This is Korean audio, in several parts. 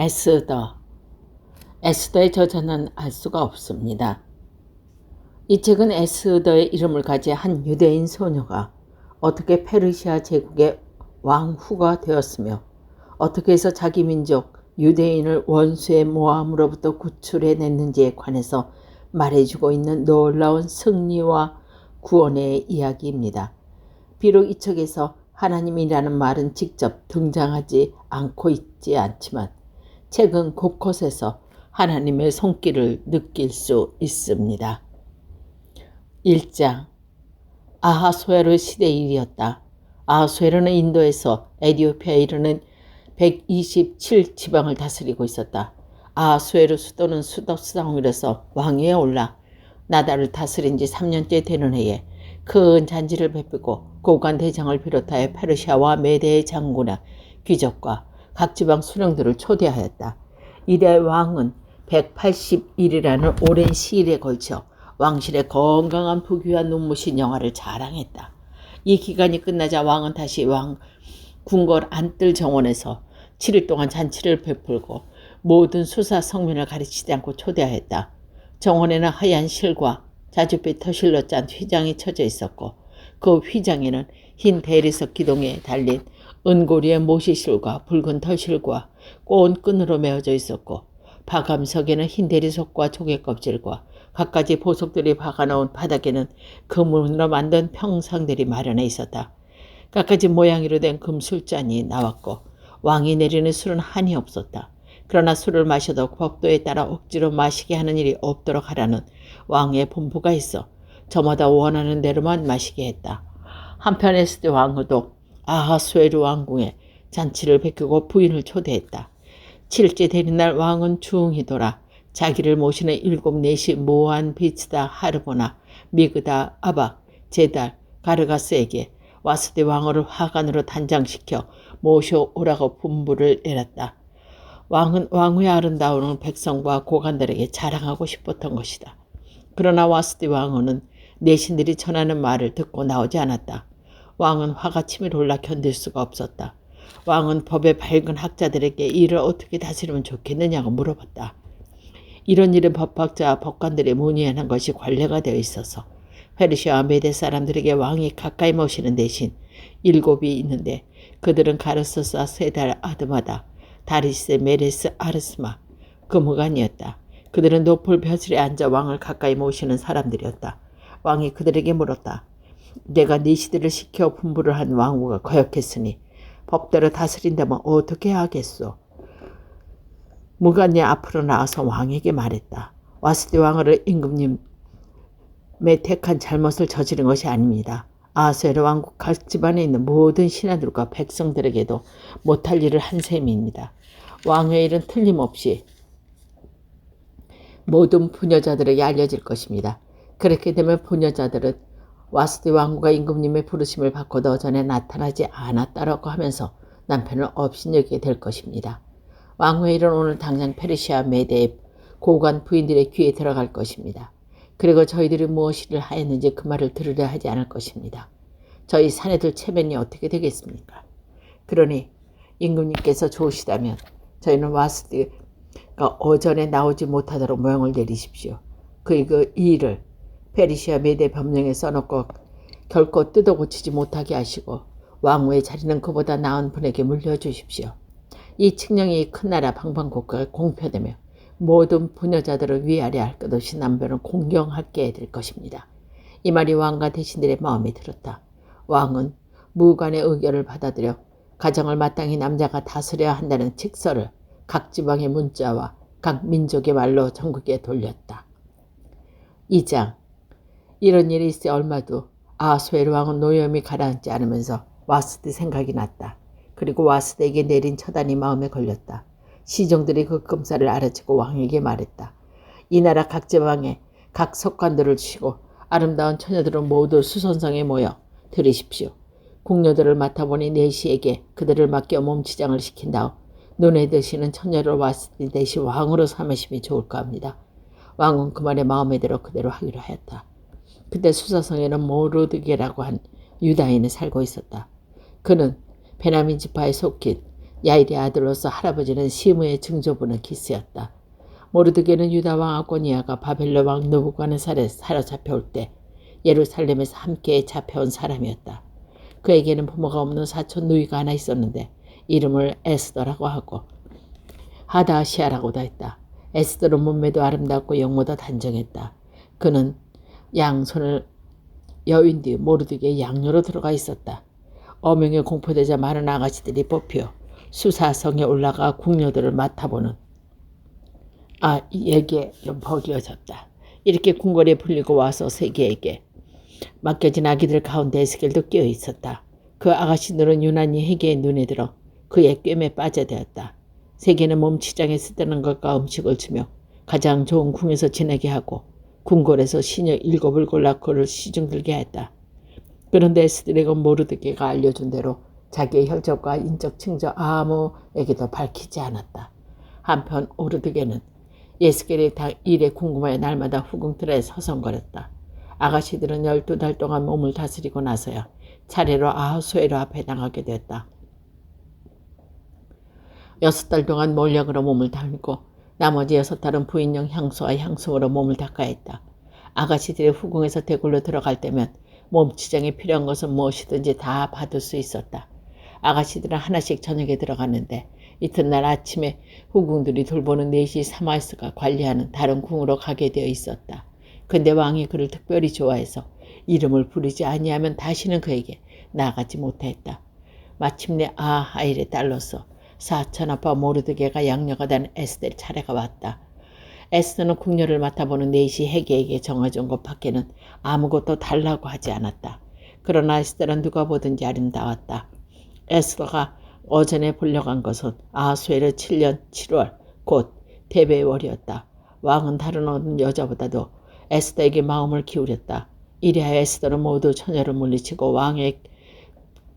에스더. 에스더의 저자는 알 수가 없습니다. 이 책은 에스더의 이름을 가진 한 유대인 소녀가 어떻게 페르시아 제국의 왕후가 되었으며 어떻게 해서 자기 민족 유대인을 원수의 모함으로부터 구출해냈는지에 관해서 말해주고 있는 놀라운 승리와 구원의 이야기입니다. 비록 이 책에서 하나님이라는 말은 직접 등장하지 않고 있지 않지만 책은 곳곳에서 하나님의 손길을 느낄 수 있습니다. 1장. 아하수에로 시대의 일이었다. 아하수에로는 인도에서 에티오피아에 이르는 127지방을 다스리고 있었다. 아하수에로 수도는 수도성이라서 왕위에 올라 나라를 다스린 지 3년째 되는 해에 큰 잔치를 베푸고 고관 대장을 비롯하여 페르시아와 메대의 장군과 귀족과 각 지방 수령들을 초대하였다. 이래 왕은 180일이라는 오랜 시일에 걸쳐 왕실의 건강한 부귀와 눈부신 영화를 자랑했다. 이 기간이 끝나자 왕은 다시 궁궐 안뜰 정원에서 7일 동안 잔치를 베풀고 모든 수사 성민을 가리치지 않고 초대하였다. 정원에는 하얀 실과 자줏빛 터실로 짠 휘장이 쳐져 있었고 그 휘장에는 흰 대리석 기둥에 달린 은고리의 모시실과 붉은 터실과 꽃끈으로 메어져 있었고 바감석에는 흰 대리석과 조개껍질과 갖가지 보석들이 박아놓은 바닥에는 금으로 만든 평상들이 마련해 있었다. 갖가지 모양으로 된 금술잔이 나왔고 왕이 내리는 술은 한이 없었다. 그러나 술을 마셔도 법도에 따라 억지로 마시게 하는 일이 없도록 하라는 왕의 분부가 있어 저마다 원하는 대로만 마시게 했다. 한편 에스더 왕후도 아하수에로 왕궁에 잔치를 베끼고 부인을 초대했다. 7일째 되는 날 왕은 중히 돌아 자기를 모시는 7넷이 모한 비츠다 하르보나 미그다 아박 제달 가르가스에게 와스디 왕후를 화관으로 단장시켜 모셔오라고 분부를 내렸다. 왕은 왕후의 아름다운 백성과 고관들에게 자랑하고 싶었던 것이다. 그러나 와스디 왕후는 내신들이 전하는 말을 듣고 나오지 않았다. 왕은 화가 치밀어 올라 견딜 수가 없었다. 왕은 법의 밝은 학자들에게 이를 어떻게 다스리면 좋겠느냐고 물어봤다. 이런 일은 법학자 법관들이 문의하는 것이 관례가 되어 있어서 페르시아와 메대 사람들에게 왕이 가까이 모시는 대신 7이 있는데 그들은 가르스사 세달 아드마다 다리스 메레스 아르스마 금무관이었다. 그들은 높은 벼슬에 앉아 왕을 가까이 모시는 사람들이었다. 왕이 그들에게 물었다. 내가 네 시들을 시켜 분부를 한 왕후가 거역했으니 법대로 다스린다면 어떻게 하겠소? 무관이 앞으로 나와서 왕에게 말했다. 와스디 왕후를 임금님의 택한 잘못을 저지른 것이 아닙니다. 아하수에로 왕국 각 집안에 있는 모든 신하들과 백성들에게도 못할 일을 한 셈입니다. 왕의 일은 틀림없이 모든 부녀자들에게 알려질 것입니다. 그렇게 되면 부녀자들은 와스디 왕후가 임금님의 부르심을 받고도 전에 나타나지 않았다라고 하면서 남편을 업신여기게 될 것입니다. 왕후의 일은 오늘 당장 페르시아 메대의 고관 부인들의 귀에 들어갈 것입니다. 그리고 저희들이 무엇을 하였는지 그 말을 들으려 하지 않을 것입니다. 저희 사내들 체면이 어떻게 되겠습니까? 그러니 임금님께서 좋으시다면 저희는 와스디가 어전에 나오지 못하도록 모형을 내리십시오. 이 일을 페르시아 메대 법령에 써놓고 결코 뜯어 고치지 못하게 하시고 왕후의 자리는 그보다 나은 분에게 물려주십시오. 이 칙령이 큰 나라 방방곡곡에 공표되며 모든 부녀자들을 위아래 할 것 없이 남편을 공경하게 될 것입니다. 이 말이 왕과 대신들의 마음에 들었다. 왕은 무관의 의견을 받아들여 가정을 마땅히 남자가 다스려야 한다는 칙서를 각 지방의 문자와 각 민족의 말로 전국에 돌렸다. 2장. 이런 일이 있어 얼마도 아하수에로 왕은 노염이 가라앉지 않으면서 와스디 생각이 났다. 그리고 와스디에게 내린 처단이 마음에 걸렸다. 시종들이 그 금사를 알아채고 왕에게 말했다. 이 나라 각 지방에 각 석관들을 주시고 아름다운 처녀들은 모두 수선성에 모여 들으십시오. 궁녀들을 맡아보니 내시에게 그들을 맡겨 몸치장을 시킨 다음 눈에 드시는 처녀를 와스디 대신 왕으로 삼으심이 좋을까 합니다. 왕은 그 말에 마음에 들어 그대로 하기로 하였다. 그때 수사성에는 모르드게라고 한 유다인이 살고 있었다. 그는 베냐민 지파에 속힌 야일의 아들로서 할아버지는 시므의 증조부는 기스였다. 모르드게는 유다 왕 아고니아가 바벨론 왕 느부갓네살에 사로잡혀올 때 예루살렘에서 함께 잡혀온 사람이었다. 그에게는 부모가 없는 사촌 누이가 하나 있었는데 이름을 에스더라고 하고 하다시아라고도 했다. 에스더는 몸매도 아름답고 영모도 단정했다. 그는 양손을 여윈 뒤 모르드게의 양녀로 들어가 있었다. 어명이 공포되자 많은 아가씨들이 뽑혀 수사성에 올라가 궁녀들을 맡아보는 이에게 버려졌다. 이렇게 궁궐에 불리고 와서 세계에게 맡겨진 아기들 가운데 에스겔도 끼어 있었다. 그 아가씨들은 유난히 해계의 눈에 들어 그의 꿰매 빠져들었다. 세계는 몸치장에 쓰다는 것과 음식을 주며 가장 좋은 궁에서 지내게 하고 궁궐에서 시녀 7을 골라 그를 시중들게 했다. 그런데 에스겔에게 모르드게가 알려준 대로 자기의 혈족과 인적 층저 아무에게도 밝히지 않았다. 한편 모르드게는 에스겔의 일에 궁금하여 날마다 후궁틀에 서성거렸다. 아가씨들은 12달 동안 몸을 다스리고 나서야 차례로 아하수에로 앞에 나가게 되었다. 6달 동안 몰약으로 몸을 달고 나머지 6달은 부인용 향수와 향수로 몸을 닦아야 했다. 아가씨들의 후궁에서 대굴로 들어갈 때면 몸치장에 필요한 것은 무엇이든지 다 받을 수 있었다. 아가씨들은 하나씩 저녁에 들어갔는데 이튿날 아침에 후궁들이 돌보는 네시 사마이스가 관리하는 다른 궁으로 가게 되어 있었다. 근데 왕이 그를 특별히 좋아해서 이름을 부르지 아니하면 다시는 그에게 나가지 못했다. 마침내 아하일의 딸로서 사천아빠 모르드게가 양녀가 된 에스더의 차례가 왔다. 에스더는 궁녀를 맡아보는 네시 해계에게 정해준 것 밖에는 아무것도 달라고 하지 않았다. 그러나 에스더는 누가 보든지 아름다웠다. 에스더가 오전에 불려간 것은 아하수에르 7년 7월 곧 대베의 월이었다. 왕은 다른 어느 여자보다도 에스더에게 마음을 기울였다. 이리하여 에스더는 모두 처녀를 물리치고 왕의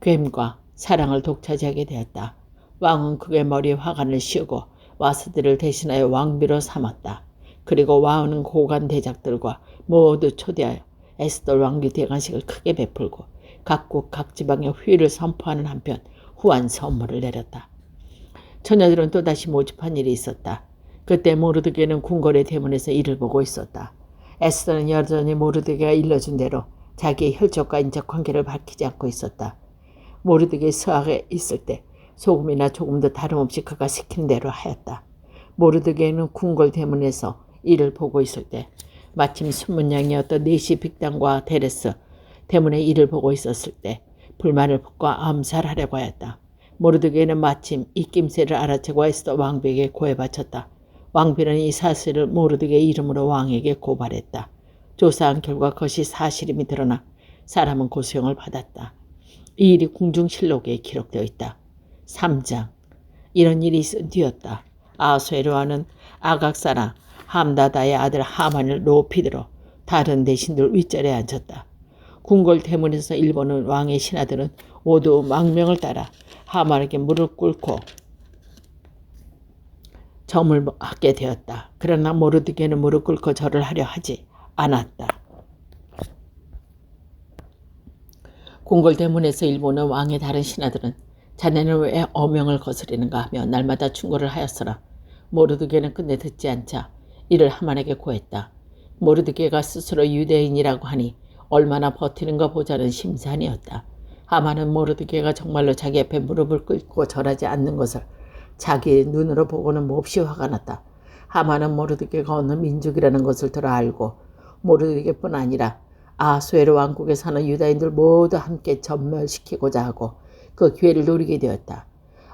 괸과 사랑을 독차지하게 되었다. 왕은 그의 머리에 화관을 씌우고 와스들을 대신하여 왕비로 삼았다. 그리고 왕은 고관 대작들과 모두 초대하여 에스더 왕비 대관식을 크게 베풀고 각국 각 지방에 후일을 선포하는 한편 후한 선물을 내렸다. 처녀들은 또다시 모집한 일이 있었다. 그때 모르드게는 궁궐의 대문에서 이를 보고 있었다. 에스더는 여전히 모르드게가 일러준 대로 자기의 혈족과 인적 관계를 밝히지 않고 있었다. 모르드게 서학에 있을 때 소금이나 조금도 다름없이 그가 시킨 대로 하였다. 모르드게는 궁궐 대문에서 이를 보고 있을 때 마침 순문양이었던 네시 빅단과 데레스 대문에 이를 보고 있었을 때 불만을 품고 암살하려고 하였다. 모르드게는 마침 이 낌새를 알아채고 에스더 왕비에게 고해 바쳤다. 왕비는 이 사실을 모르드게의 이름으로 왕에게 고발했다. 조사한 결과 그것이 사실임이 드러나 사람은 고소형을 받았다. 이 일이 궁중실록에 기록되어 있다. 3장. 이런 일이 있은 뒤였다. 아하수에르와는 아각사나 함다다의 아들 하만을 높이 들어 다른 대신들 윗자리에 앉혔다. 궁궐 대문에서 일본은 왕의 신하들은 모두 망명을 따라 하만에게 무릎 꿇고 점을 하게 되었다. 그러나 모르드게는 무릎 꿇고 절을 하려 하지 않았다. 궁궐 대문에서 일본은 왕의 다른 신하들은 자네는 왜 어명을 거스리는가 하며 날마다 충고를 하였으나 모르드게는 끝내 듣지 않자 이를 하만에게 고했다. 모르드게가 스스로 유대인이라고 하니 얼마나 버티는가 보자는 심산이었다. 하만은 모르드게가 정말로 자기 앞에 무릎을 꿇고 절하지 않는 것을 자기 눈으로 보고는 몹시 화가 났다. 하만은 모르드게가 어느 민족이라는 것을 들어 알고 모르드게뿐 아니라 아하수에르 왕국에 사는 유다인들 모두 함께 전멸시키고자 하고 그 기회를 노리게 되었다.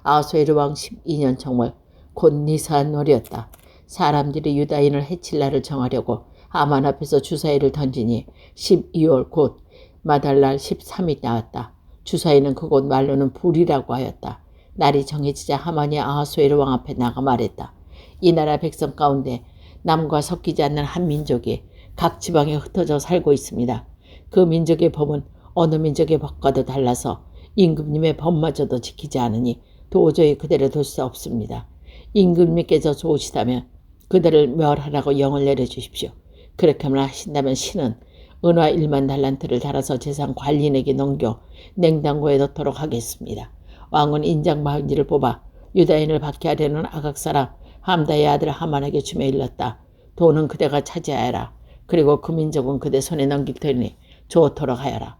아하수에르 왕 12년 정월 곧 니산 월이었다. 사람들이 유다인을 해칠 날을 정하려고 하만 앞에서 주사위를 던지니 12월 곧 마달날 13이 나왔다. 주사위는 그곳 말로는 불이라고 하였다. 날이 정해지자 하만이 아하수에르 왕 앞에 나가 말했다. 이 나라 백성 가운데 남과 섞이지 않는 한 민족이 각 지방에 흩어져 살고 있습니다. 그 민족의 법은 어느 민족의 법과도 달라서 임금님의 법마저도 지키지 않으니 도저히 그대로 둘 수 없습니다. 임금님께서 좋으시다면 그들을 멸하라고 영을 내려주십시오. 그렇게 하신다면 신은 은화 1만 달란트를 달아서 재산 관리인에게 넘겨 냉장고에 넣도록 하겠습니다. 왕은 인장바위를 뽑아 유다인을 박해하려는 아각사람 함다의 아들 하만에게 주며 일렀다. 돈은 그대가 차지하여라. 그리고 그 민족은 그대 손에 넘길 테니 좋도록 하여라.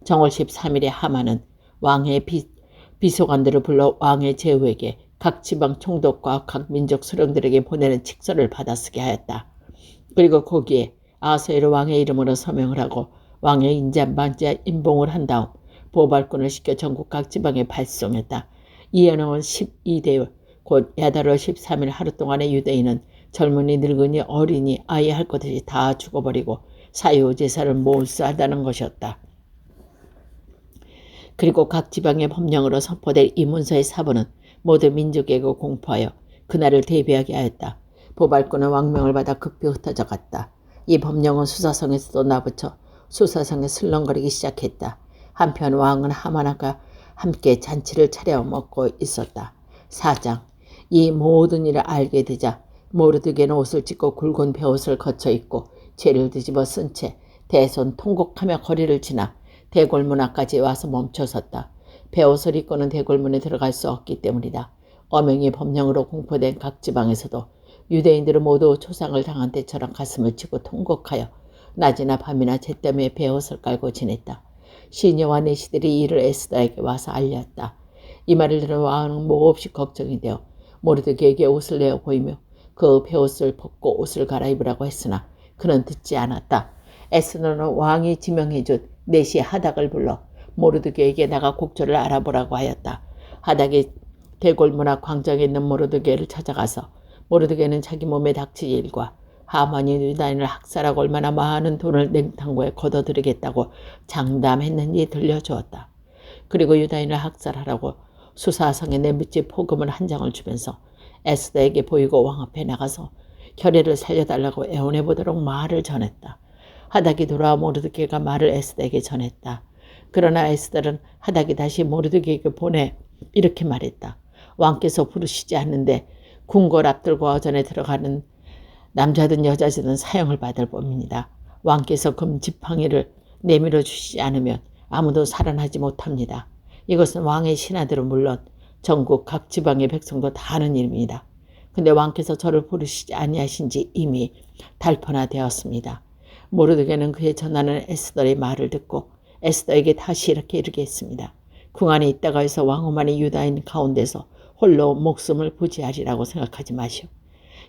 정월 13일에 하만은 왕의 비소관들을 불러 왕의 제후에게 각 지방 총독과 각 민족 수령들에게 보내는 칙서를 받아 쓰게 하였다. 그리고 거기에 아하수에로 왕의 이름으로 서명을 하고 왕의 인잔반자 임봉을 한 다음 보발꾼을 시켜 전국 각 지방에 발송했다. 이 연행은 12대 곧 야달월 13일 하루 동안의 유대인은 젊은이 늙은이 어린이 아이 할 것 없이 다 죽어버리고 사유제사를 몰수하다는 것이었다. 그리고 각 지방의 법령으로 선포될 이 문서의 사본은 모든 민족에게 공포하여 그날을 대비하게 하였다. 보발꾼은 왕명을 받아 급히 흩어져 갔다. 이 법령은 수사성에서도 나붙여 수사성에 슬렁거리기 시작했다. 한편 왕은 하만과 함께 잔치를 차려 먹고 있었다. 4장. 이 모든 일을 알게 되자 모르드게는 옷을 찢고 굵은 베옷을 거쳐 입고 죄를 뒤집어 쓴 채 대손 통곡하며 거리를 지나 대궐문 앞까지 와서 멈춰섰다. 베옷을 입고는 대궐문에 들어갈 수 없기 때문이다. 엄행이 법령으로 공포된 각 지방에서도 유대인들은 모두 초상을 당한 때처럼 가슴을 치고 통곡하여 낮이나 밤이나 제 때문에 베옷을 깔고 지냈다. 시녀와 내시들이 이를 에스더에게 와서 알렸다. 이 말을 들은 왕은 몹시 걱정이 되어 모르드게에게 옷을 내어 보이며 그 베옷을 벗고 옷을 갈아입으라고 했으나 그는 듣지 않았다. 에스더는 왕이 지명해준 내시 하닥을 불러 모르드게에게 나가 곡절을 알아보라고 하였다. 하닥이 대궐문 앞 광장에 있는 모르드게를 찾아가서 모르드게는 자기 몸에 닥칠 일과 하만이 유다인을 학살하고 얼마나 많은 돈을 냉탕고에 걷어들이겠다고 장담했는지 들려주었다. 그리고 유다인을 학살하라고 수사성에 내묻지 포금을 한 장을 주면서 에스더에게 보이고 왕 앞에 나가서 혈애를 살려달라고 애원해보도록 말을 전했다. 하닥이 돌아와 모르드게가 말을 에스더에게 전했다. 그러나 에스더는 하닥이 다시 모르드게에게 보내 이렇게 말했다. 왕께서 부르시지 않는데 궁궐 앞들과 어전에 들어가는 남자든 여자든 사형을 받을 법입니다. 왕께서 금 지팡이를 내밀어 주시지 않으면 아무도 살아나지 못합니다. 이것은 왕의 신하들은 물론 전국 각 지방의 백성도 다 아는 일입니다. 근데 왕께서 저를 부르시지 아니하신지 이미 달판화되었습니다. 모르드게는 그의 전하는 에스더의 말을 듣고 에스더에게 다시 이렇게 이르게 했습니다. 궁 안에 있다가 해서 왕후만이 유다인 가운데서 홀로 목숨을 부지하리라고 생각하지 마시오.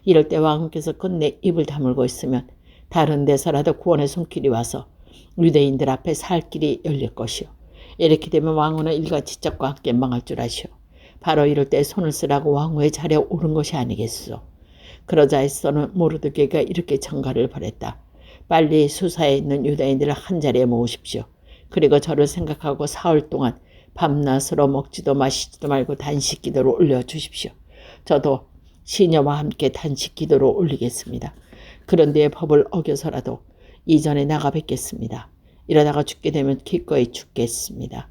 이럴 때 왕께서 끝내 입을 다물고 있으면 다른 데서라도 구원의 손길이 와서 유대인들 앞에 살 길이 열릴 것이오. 이렇게 되면 왕후는 일가 지적과 함께 망할 줄 아시오. 바로 이럴 때 손을 쓰라고 왕후의 자리에 오른 것이 아니겠소. 그러자 에스더는 모르드게가 이렇게 청가를 벌였다. 빨리 수사에 있는 유다인들을 한자리에 모으십시오. 그리고 저를 생각하고 사흘 동안 밤낮으로 먹지도 마시지도 말고 단식 기도를 올려주십시오. 저도 시녀와 함께 단식 기도를 올리겠습니다. 그런데 법을 어겨서라도 이전에 나가 뵙겠습니다. 이러다가 죽게 되면 기꺼이 죽겠습니다.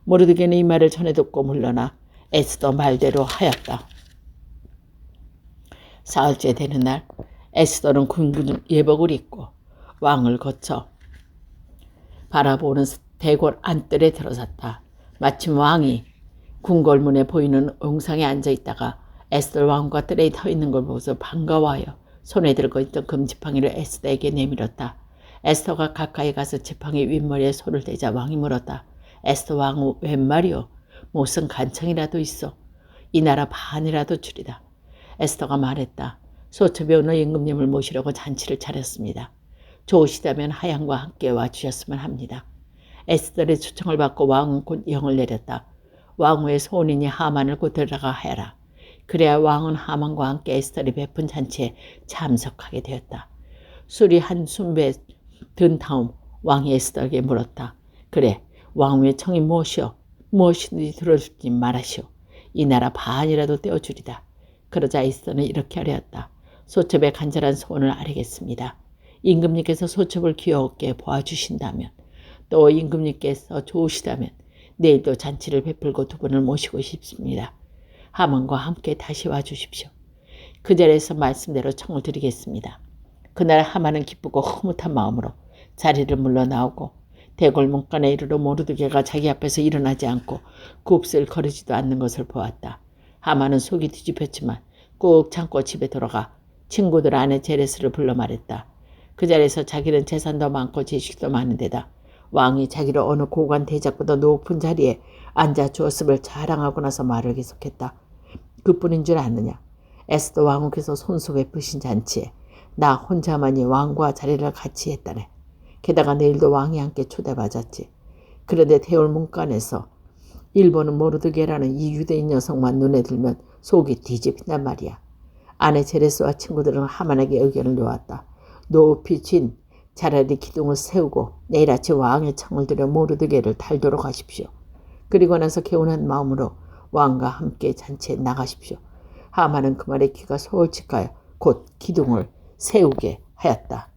모르드게는 이 말을 전해 듣고 물러나 에스더 말대로 하였다. 사흘째 되는 날 에스더는 굵은 예복을 입고 왕을 거쳐 바라보는 대궐 안뜰에 들어섰다. 마침 왕이 궁궐문에 보이는 옹상에 앉아있다가 에스더 왕과 뜰에 서 있는 걸 보고서 반가워하여 손에 들고 있던 금지팡이를 에스더에게 내밀었다. 에스더가 가까이 가서 지팡이 윗머리에 손을 대자 왕이 물었다. 에스더 왕후 웬 말이오? 무슨 간청이라도 있어? 이 나라 반이라도 주리다. 에스더가 말했다. 소첩이 오늘 임금님을 모시려고 잔치를 차렸습니다. 좋으시다면 하양과 함께 와주셨으면 합니다. 에스더의 초청을 받고 왕은 곧 영을 내렸다. 왕후의 소원이니 하만을 곧 데려가 해라. 그래야 왕은 하만과 함께 에스더의 베푼 잔치에 참석하게 되었다. 술이 한 순배 든 다음 왕이 에스더에게 물었다. 그래, 왕후의 청이 무엇이오? 무엇이든지 들어주지 말하시오. 이 나라 반이라도 떼어주리다. 그러자 에스더는 이렇게 하려었다. 소첩의 간절한 소원을 아뢰겠습니다. 임금님께서 소첩을 귀엽게 보아주신다면, 또 임금님께서 좋으시다면 내일도 잔치를 베풀고 두 분을 모시고 싶습니다. 하만과 함께 다시 와주십시오. 그 자리에서 말씀대로 청을 드리겠습니다. 그날 하만은 기쁘고 흐뭇한 마음으로 자리를 물러나오고 대궐 문간에 이르러 모르드게가 자기 앞에서 일어나지 않고 굽슬 거리지도 않는 것을 보았다. 하만은 속이 뒤집혔지만 꾹 참고 집에 돌아가 친구들 아내 제레스를 불러 말했다. 그 자리에서 자기는 재산도 많고 지식도 많은 데다 왕이 자기를 어느 고관 대작보다 높은 자리에 앉아주었음을 자랑하고 나서 말을 계속했다. 그뿐인 줄 아느냐. 에스더 왕후께서 손수 베푸신 잔치에 나 혼자만이 왕과 자리를 같이 했다네. 게다가 내일도 왕이 함께 초대받았지. 그런데 대궐 문간에서 일본은 모르드게라는 이 유대인 녀석만 눈에 들면 속이 뒤집힌단 말이야. 아내 제레스와 친구들은 하만에게 의견을 놓았다. 높이 진 차라리 기둥을 세우고 내일 아침 왕의 청을 들여 모르드게를 달도록 하십시오. 그리고 나서 개운한 마음으로 왕과 함께 잔치에 나가십시오. 하만은 그 말에 귀가 솔직하여 곧 기둥을 세우게 하였다.